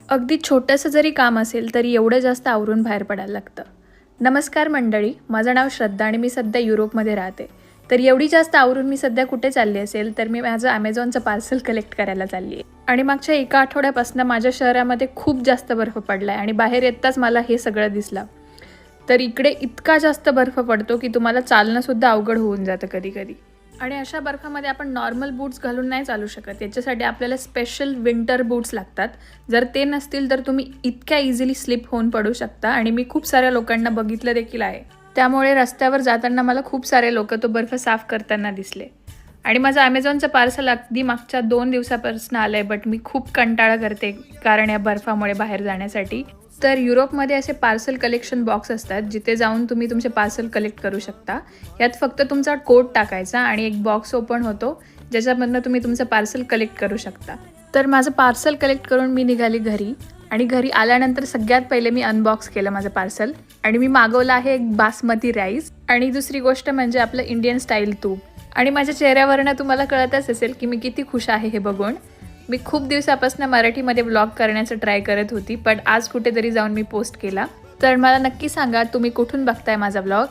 अगदी छोटंसं जरी काम असेल तरी एवढं जास्त आवरून बाहेर पडायला लागतं. नमस्कार मंडळी, माझं नाव श्रद्धा आणि मी सध्या युरोपमध्ये राहते. तर एवढी जास्त आवरून मी सध्या कुठे चालली असेल तर मी माझं ॲमेझॉनचं पार्सल कलेक्ट करायला चालली आहे. आणि मागच्या एका आठवड्यापासून माझ्या शहरामध्ये खूप जास्त बर्फ पडला आहे आणि बाहेर येताच मला हे सगळं दिसलं. तर इकडे इतका जास्त बर्फ पडतो की तुम्हाला चालणंसुद्धा अवघड होऊन जातं कधी कधी. आणि अशा बर्फामध्ये आपण नॉर्मल बूट्स घालून नाही चालू शकत. याच्यासाठी आपल्याला स्पेशल विंटर बूट्स लागतात. जर ते नसतील तर तुम्ही इतक्या इझिली स्लिप होऊन पडू शकता. आणि मी खूप साऱ्या लोकांना बघितलं देखील आहे. त्यामुळे रस्त्यावर जाताना मला खूप सारे लोक तो बर्फ साफ करताना दिसले. आणि माझं ॲमेझॉनचं पार्सल अगदी मागच्या 2 दिवसापासून आलं आहे, बट मी खूप कंटाळा करते कारण या बर्फामुळे बाहेर जाण्यासाठी. तर युरोपमध्ये असे पार्सल कलेक्शन बॉक्स असतात जिथे जाऊन तुम्ही तुमचे पार्सल कलेक्ट करू शकता. यात फक्त तुमचा कोड टाकायचा आणि एक बॉक्स ओपन होतो ज्याच्यामधनं तुम्ही तुमचं पार्सल कलेक्ट करू शकता. तर माझं पार्सल कलेक्ट करून मी निघाली घरी. आणि घरी आल्यानंतर सगळ्यात पहिले मी अनबॉक्स केलं माझं पार्सल. आणि मी मागवलं आहे एक बासमती राईस. आणि दुसरी गोष्ट म्हणजे आपलं इंडियन स्टाईल तूप. आणि माझ्या चेहऱ्यावरनं तुम्हाला कळतच असेल की मी किती खुश आहे हे बघून. मी खूप दिवसापासून मराठीमध्ये व्लॉग करण्याचं ट्राय करत होती, पण आज कुठेतरी जाऊन मी पोस्ट केला. तर मला नक्की सांगा तुम्ही कुठून बघताय माझा व्लॉग.